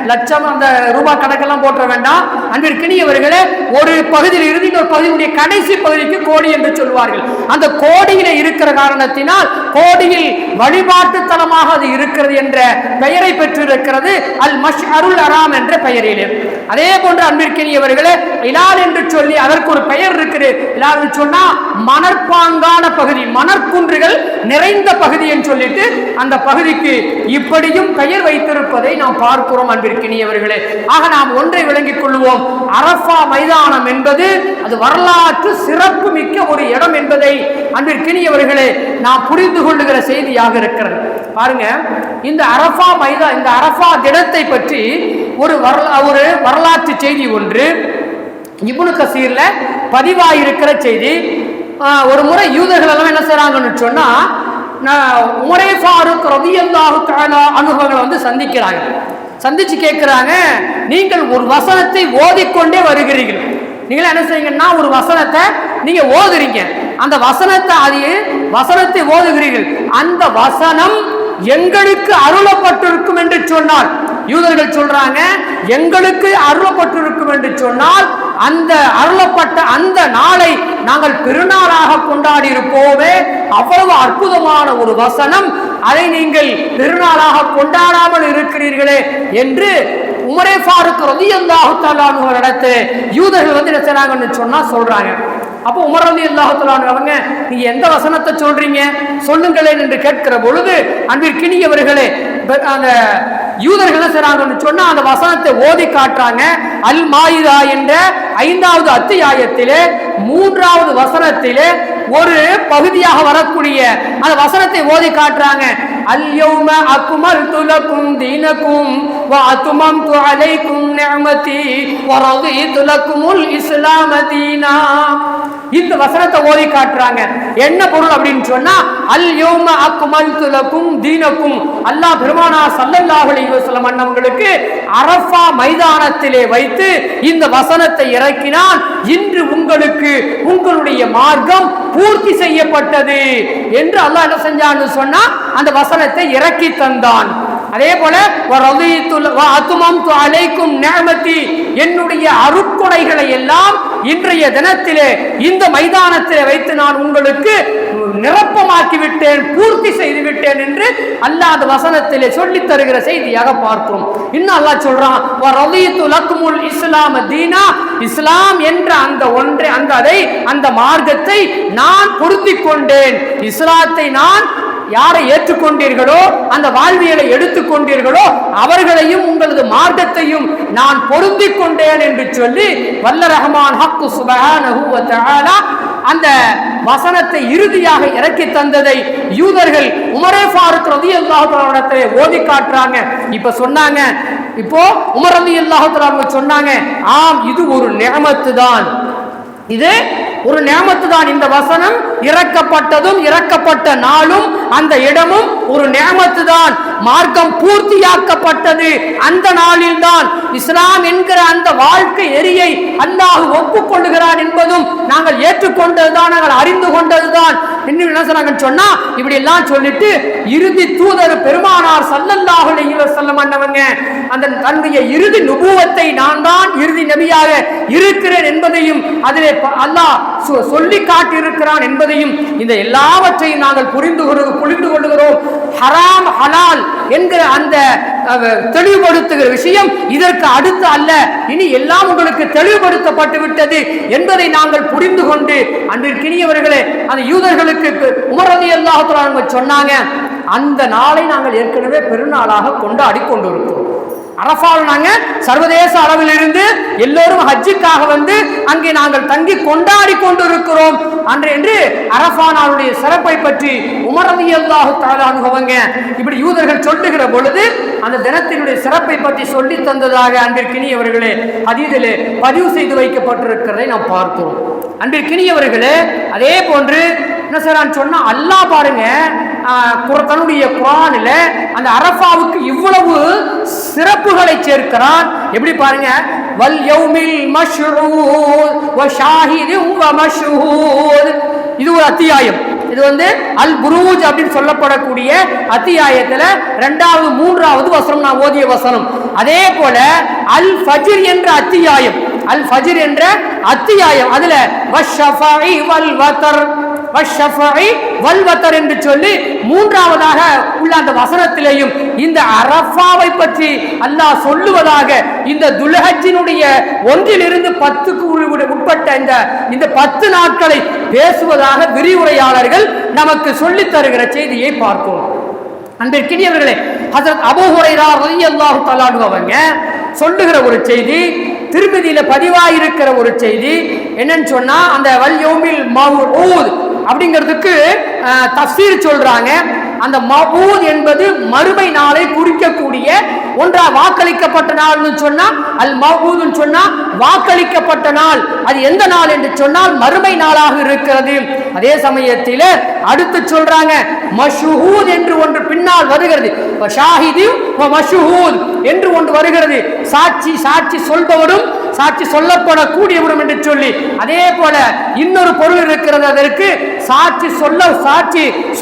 லட்சம் அந்த ரூபாய் கணக்கெல்லாம் போட்ட வேண்டாம். அன்பிற்கினியவர்களே ஒரு பகுதியில் இருந்து இன்னொரு பகுதியுடைய கடைசி பகுதிக்கு கோடி என்று சொல்வார்கள். அந்த கோடியிலே இருக்கிற காரணத்தினால் கோடியில் வழிபாட்டு தலமாக அது இருக்கிறது என்ற பெயரை பெற்றிருக்கிறது அல் மஷ்அருல் ஹராம் என்ற பெயரிலே. அதே போன்று அன்பிற்கினியவர்களே இலால் என்று சொல்லி அதற்கு ஒரு பெயர் இருக்குது. இலால் சொன்னா மணற்பாங்கான பகுதி, மணற்குன்றுகள் நிறைந்த பகுதி என்று சொல்லிட்டு அந்த பகுதிக்கு இப்படியும் பெயர் வைத்திருப்பதை நாம் பார்க்கிறோம். அன்பிற்கினியவர்களே ஆக நாம் ஒன்றை விளங்கிக் கொள்வோம், அரஃபா மைதானம் என்பது அது வரலாற்று சிறப்பு மிக்க ஒரு இடம் என்பதை அன்பிற்கினியவர்களே நாம் புரிந்து கொள்ளுகிற செய்தியாக இருக்கிறது. பாருங்க, இந்த அரஃபா தினத்தை பற்றி ஒரு வரலாற்று செய்தி ஒன்று இப்னு கசீர்ல பதிவாயிருக்கிற செய்தி. ஒரு முறை யூதர்கள் எல்லாம் என்ன செய்றாங்கன்னு சொன்னா உமரே ஃபாரூக் ரலியல்லாஹு தஆலா அன்ஹுவை வந்து சந்திச்சு கேட்கிறாங்க, நீங்கள் ஒரு வசனத்தை ஓதிக்கொண்டே வருகிறீர்கள், நீங்க என்ன செய்யுங்கன்னா ஒரு வசனத்தை நீங்க ஓதுறீங்க, அந்த வசனத்தை ஓதுகிறீர்கள், அந்த வசனம் எங்களுக்கு அருளப்பட்டிருக்கும் என்று சொன்னால், யூதர்கள் சொல்றாங்க எங்களுக்கு அருளப்பட்டிருக்கும் என்று சொன்னால் அந்த அருளப்பட்ட அந்த நாளை நாங்கள் பெருநாளாக கொண்டாடி இருப்போமே, அவ்வளவு அற்புதமான ஒரு வசனம், அதை நீங்கள் பெருநாளாக கொண்டாடாமல் இருக்கிறீர்களே என்று உமரே ஃபாரூக் ரலியல்லாஹு தஆலா அன்ஹு யூதர்கள் வந்து என்ன செய்றாங்கன்னு சொன்னா சொல்றாங்க. அப்போ உமர் ரலியல்லாஹு தஆலா அவங்க நீங்க எந்த வசனத்தை சொல்றீங்க சொல்லுங்களேன் என்று கேட்கிற பொழுது, அன்பிற்கினியவர்களே அந்த யூதர்கள் என்ன செய்றாங்கன்னு சொன்னா அந்த வசனத்தை ஓதி காட்டுறாங்க. அல் மாயிதா என்ற 5வது அத்தியாயத்திலே 3வது வசனத்திலே ஒரு பகுதியாக வரக்கூடிய அந்த வசனத்தை ஓதி காட்டுறாங்க. அல் யௌம அக்மல்து லக்கும் தீனக்கும் வ அத்மம்து அலைக்கும் நிஅமதி வ ரதீது லக்குமுல் இஸ்லாம தீனா. இந்த வசனத்தை ஓதி காட்டுறாங்க. என்ன பொருள் அப்படின்னு சொன்னா, அல் யௌம அக்மல்து லக்கும் தீனக்கும், அல்லாஹ் பெருமானார் ஸல்லல்லாஹு அலைஹி வஸல்லம் அன்னவங்களுக்கு அரஃபா மைதானத்திலே வைத்து இந்த வசனத்தை இறக்கினான். இன்று உங்களுக்கு உங்களுடைய மார்க்கம் பூர்த்தி செய்யப்பட்டது என்று அல்லாஹ் என்ன செஞ்சான்னு சொன்னா அந்த வசனத்தை இறக்கி தந்தான். அதே போல என்னுடைய அருட்கொடைகளை எல்லாம் இன்றைய தினத்திலே இந்த மைதானத்திலே வைத்து நான் உங்களுக்கு நிரப்பமாக்கி விட்டேன், பூர்த்தி செய்து விட்டேன் என்று அல்லாஹ் அந்த வசனத்திலே சொல்லி தருகிற செய்தியாக பார்க்கிறோம். இன்னும் அல்லாஹ் சொல்றான், இஸ்லாம் தீனா, இஸ்லாம் என்ற அந்த ஒன்றை அந்த மார்க்கத்தை நான் பொருத்திக் கொண்டேன். இஸ்லாத்தை நான் யாரை ஏற்றுக்கொண்டீர்களோ, அந்த வாழ்வியலை எடுத்துக்கொண்டீர்களோ, அவர்களையும் உங்களது மார்க்கத்தையும் நான் பொருந்திக் கொண்டேன் என்று சொல்லி வல்ல ரஹ்மான் ஹக்கு சுப்ஹானஹு வ தஆலா அந்த வசனத்தை இறுதியாக இறக்கி தந்ததை யூதர்கள் உமரே ஃபாரூக் ரலியல்லாஹு தஆலா இடத்திலே ஓதி காட்டுறாங்க. இப்ப சொன்னாங்க, இப்போ உமர் ரலியல்லாஹு தஆலா சொன்னாங்க, ஆம் இது ஒரு நிஅமத்து தான், இது ஒரு நிஅமத்து தான். இந்த வசனம் இறக்கப்பட்டதும் இறக்கப்பட்ட நாளும் அந்த இடமும் ஒரு நிஅமத்து தான். மார்க்கம் பூர்த்தியாக்கப்பட்டது அந்த நாளில் தான். இஸ்லாம் என்கிற அந்த வாழ்க்கை நெறியை அல்லாஹ் ஒப்புக்கொள்ளுகிறான் என்பதும் நாங்கள் ஏற்றுக்கொண்டதுதான், நாங்கள் அறிந்து கொண்டதுதான். இன்னும் என்ன சொன்னாங்கன்னு சொன்னா, இப்படி எல்லாம் சொல்லிட்டு இறுதி தூதர் பெருமானார் ஸல்லல்லாஹு அலைஹி வஸல்லம் அன்னவங்க அந்த தன்னுடைய இறுதி நுபுவத்தை நான் தான் இறுதி நபியாக இருக்கிறேன் என்பதையும் அதிலே அல்லாஹ் சொல்லி காட்டி இருக்கிறான் என்பதையும், இந்த எல்லாவற்றையும் நாங்கள் புரிந்து கொள்ளுகிறோம். ஹராம் ஹலால் என்கிற அந்த தெளிவுபடுத்துகிற விஷயம் இதற்கு அடுத்து அல்ல, இனி எல்லாம் உங்களுக்கு தெளிவுபடுத்தப்பட்டு விட்டது என்பதை நாங்கள் புரிந்து கொண்டு, அன்றிற்கினியவர்களே அந்த யூதர்களுக்கு உமர் ரலியல்லாஹு தஆலா சொன்னாங்க, அந்த நாளை நாங்கள் ஏற்கனவே பெருநாளாக கொண்டாடி கொண்டிருக்கிறோம். அரஃபாவில் நாங்க சர்வதேச அளவில் இருந்து எல்லோரும் ஹஜ்ஜுக்காக வந்து அங்கே நாங்கள் தங்கி கொண்டாடி கொண்டிருக்கிறோம் என்று அரஃபா நாளுடைய சிறப்பை பற்றி உமர் ரலியல்லாஹு தஆலா அவங்க இப்படி யூதர்கள் சொல்லுகிற பொழுது அந்த தினத்தினுடைய சிறப்பை பற்றி சொல்லி தந்ததாக அன்பிற்கினியவர்களே ஹதீஸிலே பதிவு செய்து வைக்கப்பட்டிருக்கிறதை நாம் பார்க்கிறோம். அன்பிற்கினியவர்களே, அதே போன்று என்ன செய்றான்னு சொன்னா, அல்லாஹ் பாருங்க தன்னுடைய குர்ஆனில் அந்த அரஃபாவுக்கு இவ்வளவு சிறப்புகளை சேர்க்கிறான். எப்படி பாருங்க, வல் யௌமில் மஷ்ரூத் வ ஷாஹிதின் வ மஷ்ஹூத், இது ஒரு அத்தியாயம். இது வந்து அல் புரூஜ் அப்படின்னு சொல்லப்படக்கூடிய அத்தியாயத்துல 2வது 3வது வசனம் நான் ஓதிய வசனம். அதே போல அல் ஃபஜ்ர் என்ற அத்தியாயம், அல் ஃபஜ்ர் என்ற அத்தியாயம், அதுல வஷ்ஷஃபஇ வல் வத்ர் என்று சொல்லி 3வதாக உள்ள அந்த வசனத்திலேயும் இந்த அரஃபாவை பற்றி அல்லாஹ் சொல்லுவதாக, இந்த துல்ஹஜ்ஜினுடைய 1லிருந்து 10க்கு உட்பட்ட இந்த 10 நாட்களை பேசுவதாக விரிவுரையாளர்கள் நமக்கு சொல்லித் தருகிற செய்தியை பார்க்கிறோம். அன்பிற்கினியவர்களே, ஹஜ்ரத் அபூ ஹுரைரா ரலியல்லாஹு தஆலா அவங்க சொல்லுகிற ஒரு செய்தி, திருமதியில பதிவாயிருக்கிற ஒரு செய்தி என்னன்னு சொன்னா, அந்த வல் யௌமில் மவ்ஊத் அப்படிங்கிறதுக்கு தஃசீர் சொல்றாங்க. அந்த மவ்ஊத் என்பது மறுமை நாளை குறிக்கக்கூடிய ஒன்றா. வாக்களிக்கப்பட்ட நாள்னு சொன்னா அல் மவ்ஊத்னு சொன்னா வாக்களிக்கப்பட்ட நாள். அது எந்த நாள் என்று சொன்னால் மறுமை நாளாக இருக்கிறது. அதே சமயத்தில் அடுத்து சொல்றாங்க மஷ்ஹூத் என்று ஒன்று பின்னால் வருகிறது. ஷாஹிது வ மஷ்ஹூத் என்று ஒன்று வருகிறது. சாட்சி சொல்பவரும் சாட்சி சொல்லப்படக்கூடியவரும் என்று சொல்லி, அதே போல இன்னொரு பொருள் இருக்கிறது. அதற்கு சாட்சி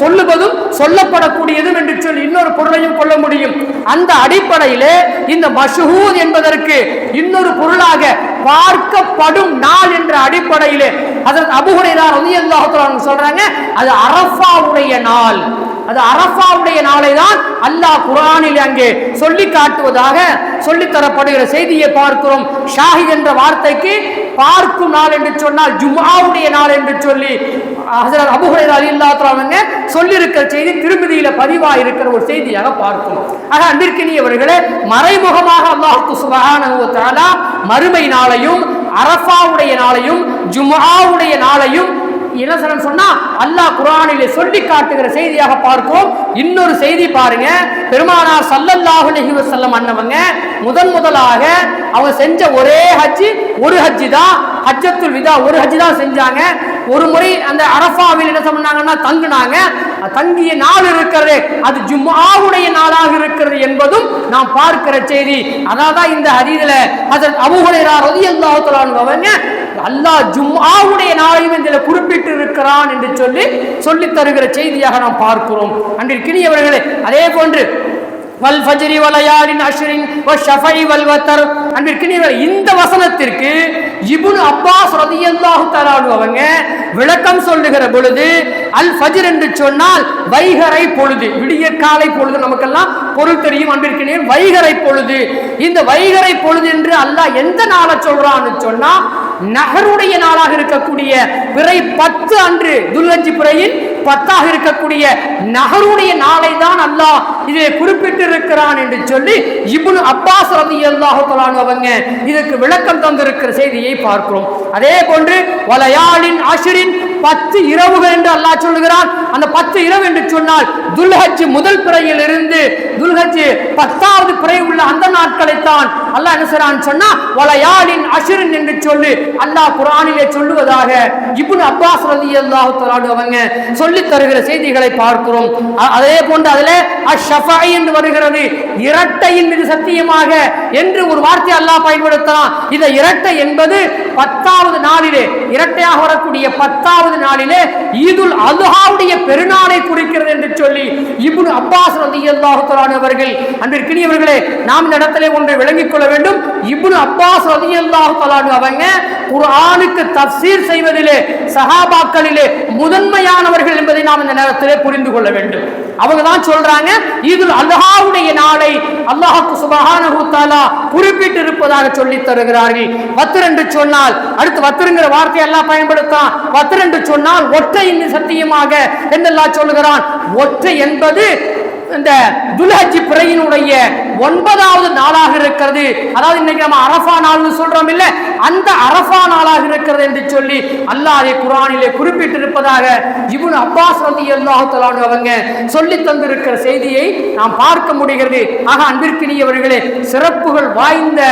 சொல்லுவதும் சொல்லப்படக்கூடியதும் என்று சொல்லி இன்னொரு பொருளையும் கொள்ள முடியும். அந்த அடிப்படையிலே இந்த மஷ்ஹூத் என்பதற்கு இன்னொரு பொருளாக பார்க்கப்படும் நாள் என்ற அடிப்படையிலே ஹஜ்ரத் அபூ ஹுரைரா ரலியல்லாஹு தஆலா சொல்றாங்க, அது அரஃபாவுடைய நாள். அது அரஃபாவுடைய நாளை தான் அல்லாஹ் குர்ஆனில் அங்கே சொல்லி காட்டுவதாக சொல்லித் தரப்படுகிற செய்தியை பார்க்கிறோம். ஷாஹித் என்ற வார்த்தைக்கு பார்க்கும் நாள் என்று சொன்னால் ஜும்ஆவுடைய நாள் என்று சொல்லி ஹஜ்ரத் அபூ ஹுரைரா ரலியல்லாஹு தஆலா அவங்க சொல்லியிருக்கிற செய்தி திருமதியில பதிவாக இருக்கிற ஒரு செய்தியாக பார்க்கிறோம். ஆக அன்பிற்கினியவர்களே, மறைமுகமாக அல்லாஹ் சுப்ஹானஹு வ தஆலா மறுமை நாளையும் அரஃபாவுடைய நாளையும் ஜும்ஆவுடைய நாளையும் என்ன சொன்னா அல்லாஹ் குர்ஆனிலே சொல்லி காட்டுகிற செய்தியாக பார்க்கிறோம். இன்னொரு செய்தி பாருங்க, பெருமானார் ஸல்லல்லாஹு அலைஹி வஸல்லம் அன்னவங்க முதலாக அவங்க செஞ்ச ஒரே ஹஜ் ஒரு ஹஜ் தான், ஹஜ்ஜத்துல் விதா ஒரு ஹஜ் தான் செஞ்சாங்க. ஒரு முறை அந்த அரஃபாவில் என்ன சொன்னாங்கன்னா தங்கினாங்க. தங்கிய நாள் இருக்கிறது அது ஜும்ஆவுடைய நாளாக இருக்கிறது என்பதும் நாம் பார்க்கிற செய்தி. அதான் இந்த ஹதீஸ்ல ஹஜ்ரத் அபூ ஹுரைரா ரலியல்லாஹு தஆலா அவங்க அல்லாஹ் ஜும்ஆவுடைய நாளையும் இதில் குறிப்பிட்டு இருக்கிறான் என்று சொல்லி தருகிற செய்தியாக நாம் பார்க்கிறோம். அன்பிற்கினியவர்களே, அதே போன்று வல் ஃபஜ்ரி வலயாலின் அஷ்ரின் வஷஃபஇ வல் வத்ர், அன்பிற்கினியவர்களே, இந்த வசனத்திற்கு இப்னு அப்பாஸ் ரலியல்லாஹு தஆலா அவங்க விளக்கம் சொல்லுகிற பொழுது அல் ஃபஜ்ர் என்று சொன்னால் வைகறை பொழுது, விடிய காலை பொழுது, நமக்கெல்லாம் பொருள் தெரியும் அன்பிற்கினியர், வைகறை பொழுது. இந்த வைகறை பொழுது என்று அல்லாஹ் எந்த நாளை சொல்றான்னு சொன்னா நஹருடைய நாளாக இருக்கக்கூடிய பிறை 10 அன்று, துல்ஹஜ் பிறையின் 10ஆக இருக்கக்கூடிய நஹருடைய நாளை தான் அல்லாஹ் இதை குறிப்பிட்டு இருக்கிறான் என்று சொல்லி இப்னு அப்பாஸ் ரலியல்லாஹு தஆலா அவங்க இதற்கு விளக்கம் தந்திருக்கிற செய்தியை பார்க்கிறோம். அதே போன்று வலயாலின் அஷ்ரின் 10 இரவுகள் என்று அல்லாஹ் சொல்லுகிறான். அந்த 10 இரவு என்று சொன்னால் துல்ஹஜ் முதல் பிறையில் இருந்து துல்ஹஜ் 10வது பிறை உள்ள அந்த நாட்களை தான் அல்லாஹ் என்ன செய்றான்னு சொன்னா வலயாலின் அஷ்ரின் என்று சொல்லி அல்லாஹ் குர்ஆனிலே சொல்லுவதாக இப்னு அப்பாஸ் ரலியல்லாஹு தஆலா அவங்க சொல்லி தருகிற செய்திகளை பார்க்கிறோம். அதே போன்று அதிலே அஷ்ஷஃபஇ என்று வருகிறது, இரட்டையின் மீது சத்தியமாக என்று ஒரு வார்த்தை அல்லாஹ் பயன்படுத்தலாம். இந்த இரட்டை என்பது 10வது நாளிலே, இரட்டையாக வரக்கூடிய 10வது நாளிலே ஈதுல் அல்ஹாவுடைய பெருநாளை குறிக்கிறது என்று சொல்லி இப்னு அப்பாஸ் ரலியல்லாஹு தஆலா அவர்கள், அன்பிற்கினியவர்களே, நாம் இந்த இடத்திலே ஒன்றை விளங்கிக் கொள்ள வேண்டும். இப்னு அப்பாஸ் ரலியல்லாஹு தஆலா அவங்க குர்ஆனுக்கு தஃசீர் செய்வதிலே சஹாபாக்களிலே முதன்மையானவர்கள் என்பதை நாம் இந்த நேரத்திலே புரிந்து கொள்ள வேண்டும். அவங்க தான் சொல்றாங்க ஈதுல் அல்ஹாவுடைய நாளை அல்லாஹ் சுப்ஹானஹு வ தஆலா குறிப்பிட்டு இருப்பதாக சொல்லி தருகிறார்கள். வத்ர் என்று சொன்னால், அடுத்து வத்ருங்கிற வார்த்தையை அல்லாஹ் பயன்படுத்தான். வத்ர் என்று சொன்னால் ஒற்றையின் சத்தியமாக என்று அல்லாஹ் சொல்லுகிறான். ஒற்றை என்பது இந்த துல்ஹஜ் பிறையினுடைய 9வது நாளாக இருக்கிறது. அதாவது இன்னைக்கு நம்ம அரஃபா நாள்னு சொல்றோம் இல்ல, அந்த அரஃபா நாளாக இருக்கிறது என்று சொல்லி அல்லாஹ் அதை குர்ஆனிலே குறிப்பிட்டிருப்பதாக இப்னு அப்பாஸ் ரலியல்லாஹு தஆலா அவங்க சொல்லி தந்திருக்கிற செய்தியை நாம் பார்க்க முடிகிறது. ஆக அன்பிற்கினியவர்களே, சிறப்புகள் வாய்ந்த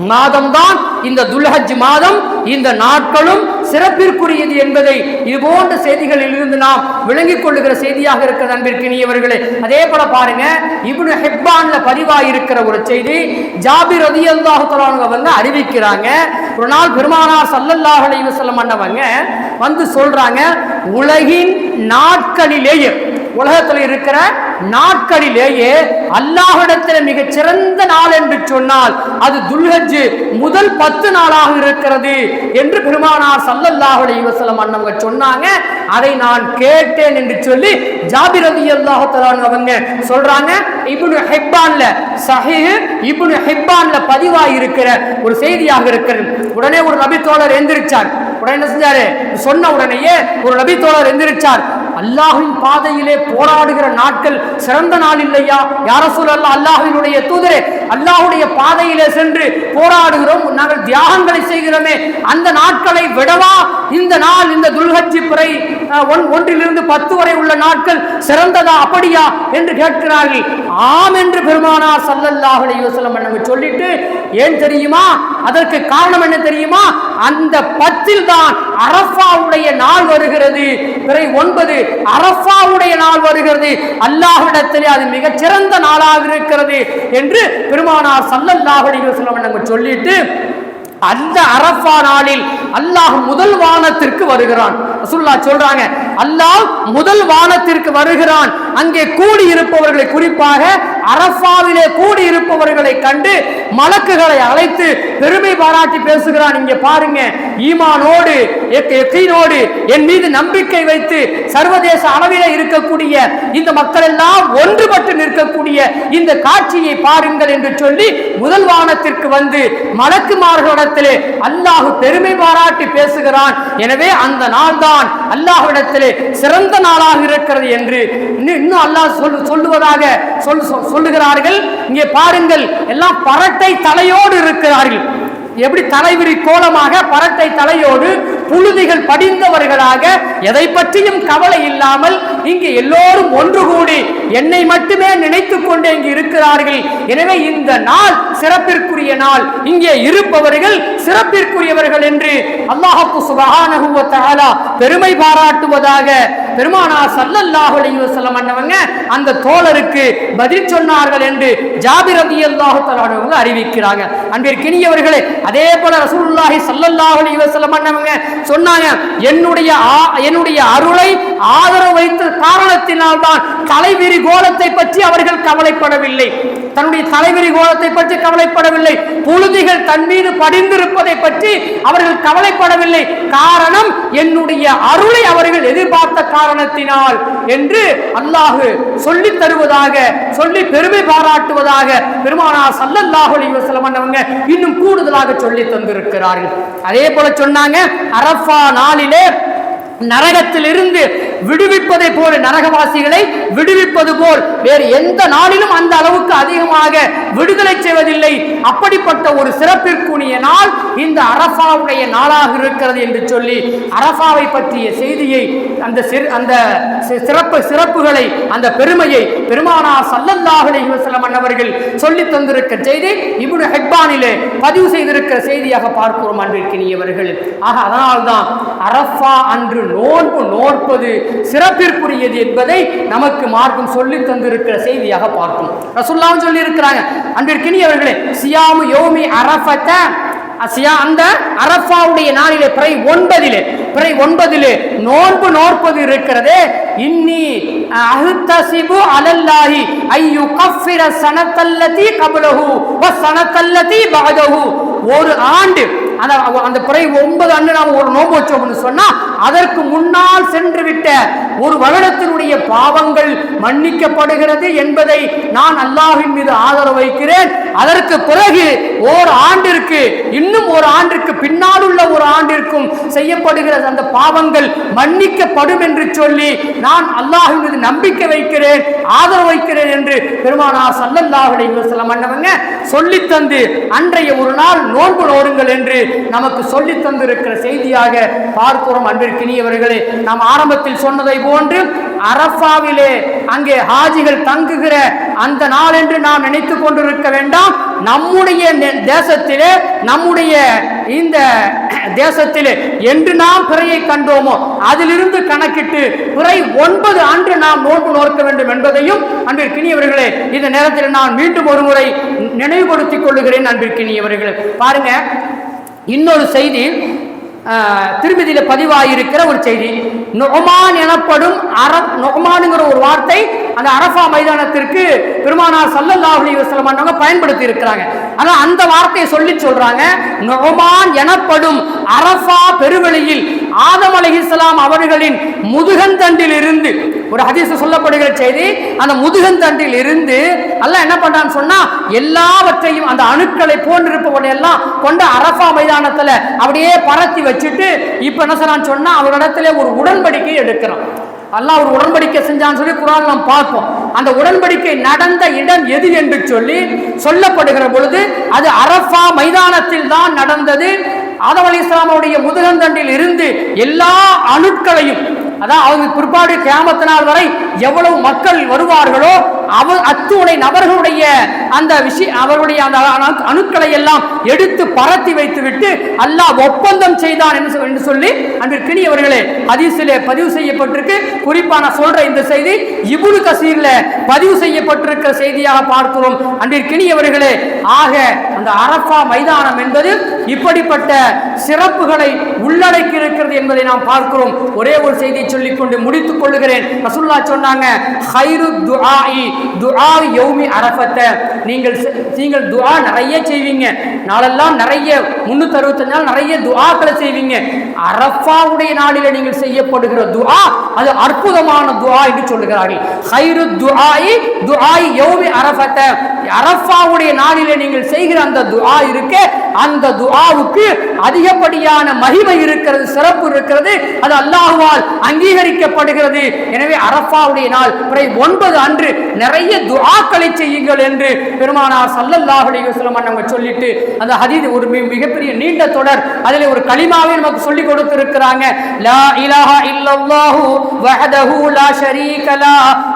மாதம்தான் இந்த துல்ஹஜ் மாதம். இந்த நாட்களும் சிறப்பிற்குரியது என்பதை இதுபோன்ற செய்திகளில் இருந்து நாம் விளங்கிக் கொள்ளுகிற செய்தியாக இருக்கிறது அன்பிற்கினியவர்களே. அதே போல பாருங்க, இப்னு ஹிப்பான்ல பதிவாயிருக்கிற ஒரு செய்தி, ஜாபிர் ரலியல்லாஹு தஆலா அவங்க அறிவிக்கிறாங்க. ஒரு நாள் பெருமானார் ஸல்லல்லாஹு அலைஹி வஸல்லம் அன்னவங்க வந்து சொல்றாங்க, உலகின் நாட்களிலேயே, உலகத்தில் இருக்கிற நாட்களிலேயே அல்லாஹ்விடத்தில் மிக சிறந்த நாள் என்று சொன்னால் அது துல்ஹஜ் முதல் 10 நாளாக இருக்கிறது என்று பெருமானார் ஸல்லல்லாஹு அலைஹி வஸல்லம் அன்னவங்க சொன்னாங்க. அதை நான் கேட்டேன் என்று சொல்லி ஜாபிர் ரலியல்லாஹு தஆலா அவங்க சொல்றாங்க. இப்னு ஹிப்பான்ல, சஹீஹ் இப்னு ஹிப்பான்ல பதிவாகி இருக்கிற ஒரு செய்தியாக இருக்கிறது. உடனே ஒரு நபி தோழர் எந்திரிச்சார். உடனே என்ன செஞ்சாரு, சொன்ன உடனேயே ஒரு நபி தோழர் எந்திரிச்சார். அல்லாஹ்வின் பாதையிலே போராடுகிற நாட்கள் சிறந்த நாள் இல்லையா யா ரசூலல்லாஹ், அல்லாஹ்வினுடைய தூதரே, அல்லாஹ்வுடைய பாதையிலே சென்று போராடுகிறோம், நாங்கள் தியாகங்களை செய்கிறோமே, அந்த நாட்களை விடவா இந்த நாள், இந்த துல்ஹஜ் பிறை 1 to 10 வரை உள்ள நாட்கள் சிறந்ததா, அப்படியா என்று கேட்கிறார்கள். ஆம் என்று பெருமானார் ஸல்லல்லாஹு அலைஹி வஸல்லம் அவங்க சொல்லிட்டு, ஏன் தெரியுமா, அதற்கு காரணம் என்ன தெரியுமா, அந்த 10 தான் அரஃபாவுடைய நாள் வருகிறது, பிறை 9 அரஃபாவுடைய நாள் வருகிறது, அல்லாஹ்விடத்திலே அது மிகச் சிறந்த நாளாக இருக்கிறது என்று பெருமானார் ஸல்லல்லாஹு அலைஹி வஸல்லம் அவங்க சொல்லிட்டு, அந்த அரஃபா நாளில் அல்லாஹ் முதல் வானத்திற்கு வருகிறான். ரசூலுல்லாஹ் சொல்றாங்க, அல்லாஹ் முதல் வானத்திற்கு வருகிறான். அங்கே கூடி இருப்பவர்களை, குறிப்பாக அரஃபாவிலே கூடி இருப்பவர்களை கண்டு மலக்குகளை அழைத்து பெருமை பாராட்டி பேசுகிறான். இங்கே பாருங்க, ஈமானோடு யக்கீனோடு என் மீது நம்பிக்கை வைத்து சர்வதேச அளவிலே இருக்கக்கூடிய இந்த மக்கள் எல்லாம் ஒன்றுபட்டு நிற்கக்கூடிய இந்த காட்சியை பாருங்கள் என்று சொல்லி முதல் வானத்திற்கு வந்து மலக்குமார்களிடத்திலே அல்லாஹ் பெருமை பாராட்டி பேசுகிறான். எனவே அந்த நாள் தான் அல்லாஹ்விடத்திலே சிறந்த நாளாக இருக்கிறது என்று இன்னும் அல்லாஹ் சொல்லுவதாக சொல்லுகிறார்கள். இங்கே பாருங்கள், எல்லாம் பரட்டை தலையோடு இருக்கிறார்கள். எப்படி தலைவிரி கோலமாக பரட்டை தலையோடு புழுதிகள் படிந்தவர்களாக எதை பற்றியும் கவலை இல்லாமல் இங்கு எல்லோரும் ஒன்று கூடி என்னை மட்டுமே நினைத்துக் கொண்டு இங்கு இருக்கிறார்கள். எனவே இந்த நாள் சிறப்பிற்குரிய நாள், இங்கே இருப்பவர்கள் சிறப்பிற்குரியவர்கள் என்று அல்லாஹ் சுப்ஹானஹு வ தஆலா பெருமை பாராட்டுவதாக பெருமானார் ஸல்லல்லாஹு அலைஹி வஸல்லம் அன்னவங்க அந்த தோழருக்கு பதில் சொன்னார்கள் என்று ஜாபிர் ரலியல்லாஹு தஆலா அவங்க அறிவிக்கிறாங்க. அன்பிற்கினியவர்களே, அதே போல ரசூலுல்லாஹி ஸல்லல்லாஹு அலைஹி வஸல்லம் அன்னவங்க சொன்னாங்க, என்னுடைய அருளை ஆதரவு வைத்த காரணத்தினால் தான் தலைவிரி கோலத்தை பற்றி அவர்கள் கவலைப்படவில்லை. தன்னுடைய தலைவிரி கோலத்தை பற்றி கவலைப்படவில்லை. புழுதிகள் தன் மீது படிந்திருப்பதை பற்றி அவர்கள் கவலைப்படவில்லை. காரணம், என்னுடைய அருளை அவர்கள் எதிர்பார்த்த காரணத்தினால் என்று அல்லாஹ் சொல்லி தருவதாக, சொல்லி பெருமை பாராட்டுவதாக பெருமானார் ஸல்லல்லாஹு அலைஹி வஸல்லம் அவங்க இன்னும் கூடுதலாக சொல்லி தந்திருக்கிறார்கள். அதே போல சொன்னாங்க, அரஃபா நாளிலே நரகத்திலிருந்து விடுவிப்பதை போல, நரகவாசிகளை விடுவிப்பது போல் வேறு எந்த நாளிலும் அந்த அளவுக்கு அதிகமாக விடுதலை செய்வதில்லை. அப்படிப்பட்ட ஒரு சிறப்பிற்குரிய நாள் இந்த அரஃபாவுடைய நாளாக இருக்கிறது என்று சொல்லி அரஃபாவை பற்றிய செய்தியை, அந்த சிறப்புகளை, அந்த பெருமையை பெருமானார் ஸல்லல்லாஹு அலைஹி வஸல்லம் அவர்கள் சொல்லி தந்திருக்கிற செய்தி இப்னு ஹிப்பானிலே பதிவு செய்திருக்கிற செய்தியாக பார்க்கிறோம். அன்பிற்கினியவர்கள், ஆக அதனால்தான் அரஃபா அன்று நோன்பு நோற்பது சிறப்பிற்குரியது என்பதை நமக்கு மார்க்கம் சொல்லி தந்திருக்கிற செய்தியாக பார்க்கும். ரசூலுல்லாஹ் சொல்லி இருக்கிறாங்க, அன்பிற்கினியவர்களே, சியாமு யௌமி அரஃபத, அந்த அரஃபாவுடைய நாளிலே பிறை 9 நோன்பு நோற்பது இருக்கிறதே, இன்னி அஹ்தஸிபு அலல்லாஹி ஐயு கஃபிர ஸனத்தல்லதி கப்லஹு வ ஸனத்தல்லதி பஅதஹு. ஒரு ஆண்டு, அந்த பிறை 9 அன்று நாம் ஒரு நோன்பு வச்சோம்னு சொன்னா அதற்கு முன்னால் சென்று விட்ட ஒரு வருடத்தினுடைய பாவங்கள் மன்னிக்கப்படுகிறது என்பதை நான் அல்லாஹ்வின் மீது ஆதரவு வைக்கிறேன். அதற்கு பிறகு ஒரு ஆண்டிற்கு, இன்னும் ஒரு ஆண்டிற்கு பின்னால் உள்ள ஒரு ஆண்டிற்கும் செய்யப்படுகிற அந்த பாவங்கள் மன்னிக்கப்படும் என்று சொல்லி நான் அல்லாஹ்வின் மீது நம்பிக்கை வைக்கிறேன், ஆதரவு வைக்கிறேன் என்று பெருமானார் ஸல்லல்லாஹு அலைஹி வஸல்லம் அன்னவங்க சொல்லி தந்து அன்றைய ஒரு நாள் நோன்பு நோருங்கள் என்று நமக்கு சொல்லி தந்திருக்கிற செய்தியாக பார்க்கிறோம். அன்பிற்கினியவர்களே, நாம் ஆரம்பத்தில் சொன்னதை போன்று அரஃபாவிலே அங்கே ஹாஜிகள் தங்குகிற அந்த நாள் என்று நாம் நினைத்துக் கொண்டிருக்க வேண்டாம். நம்முடைய தேசத்திலே, நம்முடைய இந்த தேசத்திலே என்று நாம் பிறையை கண்டோமோ அதிலிருந்து கணக்கிட்டு பிறை 9 அன்று நாம் நோன்பு நோக்க வேண்டும் என்பதையும் அன்பிற்கினியவர்களே இந்த நேரத்தில் நான் மீண்டும் ஒரு முறை நினைவுபடுத்திக் கொள்ளுகிறேன். அன்பிற்கினியவர்களே, பாருங்க, இன்னொரு செய்தி திருமதியில பதிவாயிருக்கிற ஒரு செய்தி. நுஅமான் எனப்படும் நுஅமான்ங்கிற ஒரு வார்த்தை அந்த அரஃபா மைதானத்திற்கு பெருமானார் ஸல்லல்லாஹு அலைஹி வஸல்லம் அவங்க பயன்படுத்தி இருக்கிறாங்க. ஆனா அந்த வார்த்தையை சொல்றாங்க, நுஅமான் எனப்படும் அரஃபா பெருவெளியில் ஆதம் அலைஹிஸ்ஸலாம் அவர்களின் முதுகந்தண்டில் இருந்து, ஒரு ஹதீஸ் சொல்லப்படுகிற செய்தி, அந்த முதுகந்தண்டில் இருந்து அல்லாஹ் என்ன பண்றான்னு சொன்னா எல்லாவற்றையும் அந்த அணுக்களை போன்றிருப்பவனை எல்லாம் கொண்ட அரஃபா மைதானத்துல அப்படியே பரத்தி வச்சுட்டு இப்ப என்ன சொல்றான்னு சொன்னா அவரிடத்துல ஒரு உடன்படிக்கை எடுக்கிறான். அல்லாஹ் ஒரு உடன்படிக்கை செஞ்சான்னு சொல்லி குர்ஆன் நாம் பார்ப்போம். அந்த உடன்படிக்கை நடந்த இடம் எது என்று சொல்லி சொல்லப்படுகிற பொழுது அது அரஃபா மைதானத்தில் தான் நடந்தது. ஆதம் அலைஹிஸ்ஸலாமுடைய முதுகந்தண்டில் இருந்து எல்லா அணுக்களையும், அதான் அவங்க பிற்பாடு கியாமத் நாள் வரை எவ்வளவு மக்கள் வருவார்களோ அத்துணை நபர்களுடைய அந்த அவருடைய அந்த அணுக்களை எல்லாம் எடுத்து பரத்தி வைத்துவிட்டு அல்லாஹ் ஒப்பந்தம் செய்தான் என்று சொல்லி அன்பிற்கினியவர்களே ஹதீஸிலே பதிவு செய்யப்பட்டிருக்கு. குறிப்பா நான் சொல்ற இந்த செய்தி இப்னு கஸீர்ல பதிவு செய்யப்பட்டிருக்கிற செய்தியாக பார்க்கிறோம். அன்பிற்கினியவர்களே, ஆக அந்த அரஃபா மைதானம் என்பது இப்படிப்பட்ட சிறப்புகளை உள்ளடக்கி இருக்கிறது என்பதை நாம் பார்க்கிறோம். ஒரே ஒரு செய்தியை சொல்லிக்கொண்டு முடித்துக் கொள்ளுகிறேன். ரசூலுல்லாஹ் சொன்னாங்க, ஹைரு துஆஇ துஆ யௌமி அரஃபத, நீங்கள் துஆ நிறைய செய்வீங்க, நாளெல்லாம் நிறைய 365 நாள் நிறைய துஆக்களை செய்வீங்க. அரஃபாவுடைய நாளிலே நீங்கள் செய்யப்படுகிற துஆ அது அற்புதமான துஆ என்று சொல்லுகிறார்கள். ஹைரு துஆஇ துஆ யௌமி அரஃபத, அரஃபாவுடைய நாளிலே நீங்கள் செய்கிற அந்த துஆ இருக்க, அந்த துஆவுக்கு அதிகப்படியான மகிமை இருக்கிறது, சிறப்பு இருக்கிறது. அது அல்லாஹ்வால் அங்கீகரிக்கப்படுகிறது. எனவே அரஃபாவுடைய நாள் 9 அன்று நிறைய துஆக்களை செய்யுங்கள் என்று பெருமானார் ஸல்லல்லாஹு அலைஹி வஸல்லம் அவங்க சொல்லிட்டு அந்த ஹதீஸ் ஒரு மிகப்பெரிய நீண்ட தொடர். அதிலே ஒரு கலிமாவை நமக்கு சொல்லி கொடுத்திருக்கிறாங்க. லா இலாஹா இல்லல்லாஹு வஹ்தஹு லா ஷரீக லா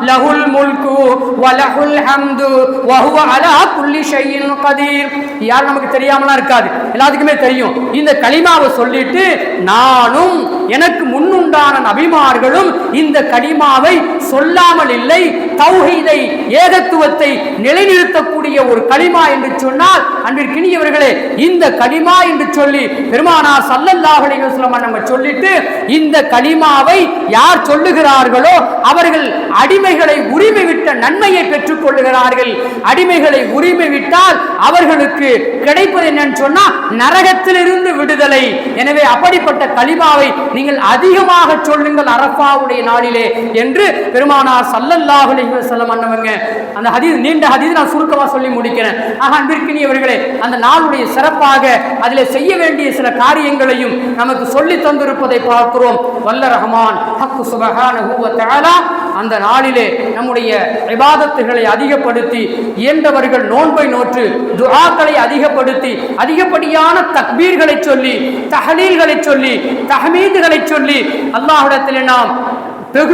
லஹுல் முல்கு வ லஹுல் ஹம்து வ ஹுவ அலா குல்லி ஷைஇன் கதீர். யார் நமக்கு தெரியாமலாம் இருக்காது, எல்லாத்துக்குமே தெரியும். இந்த கலிமாவை சொல்லிட்டு நானும் எனக்கு முன்னுண்டான நபிமார்களும் இந்த கலிமாவை சொல்லாமல் இல்லை. தௌஹீதை, ஏகத்துவத்தை நிலைநிறுத்தக்கூடிய ஒரு கலிமா என்று சொன்னால் அன்பிற்கினியவர்களே, இந்த கலிமா என்று சொல்லி பெருமானார் ஸல்லல்லாஹு அலைஹி வஸல்லம் நம்ம சொல்லிட்டு இந்த கலிமாவை யார் சொல்லுகிறார்களோ அவர்கள் அடிமைகளை உரிமை விட்ட நன்மையை பெற்றுக் கொள்ளுகிறார்கள். அடிமைகளை உரிமை விட்டால் அவர்களுக்கு கிடைப்பது என்னன்னு சொன்னா நரகத்திலிருந்து விடுதலை. எனவே அப்படிப்பட்ட கலிமாவை நீங்கள் அதிகமாக சொல்லுங்கள் அரஃபாவுடைய நாளிலே என்று பெருமானார் ஸல்லல்லாஹு அலைஹி வஸல்லம் அன்னவங்க அந்த ஹதீஸ், நீண்ட ஹதீஸ் நான் சுருக்கமாக சொல்லி முடிக்கிறேன். அன்பிற்கினியவர்களே, அந்த நாளுடைய சிறப்பாக அதில் செய்ய வேண்டிய சில காரியங்களையும் நமக்கு சொல்லி தந்திருப்பதை பார்க்கிறோம். வல்ல ரஹ்மான் ஹக்கு சுப்ஹானஹு வ தஆலா அந்த நாளிலே நம்முடைய இபாதத்துகளை அதிகப்படுத்தி, இயன்றவர்கள் நோன்பை நோற்று துஆக்களை அதிகப்படுத்தி, அதிகப்படியான தக்பீர்களை சொல்லி, தஹ்லீல்களை சொல்லி, தஹ்மீதுகளை சொல்லி அல்லாஹ்விடத்திலே நாம்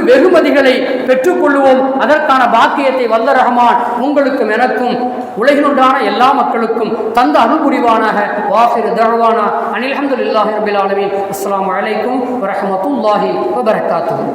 வெகுமதிகளை பெற்றுக்கொள்வோம். அதற்கான பாக்கியத்தை வல்ல ரஹ்மான் உங்களுக்கும் எனக்கும் உலகினுண்டான எல்லா மக்களுக்கும் தந்த அருள் புரிவானாக. வாஹிரு தஅவானா அனில் ஹம்துலில்லாஹி ரப்பில் ஆலமீன். அஸ்ஸலாமு அலைக்கும் வ ரஹ்மத்துல்லாஹி வ பரக்காத்துஹு.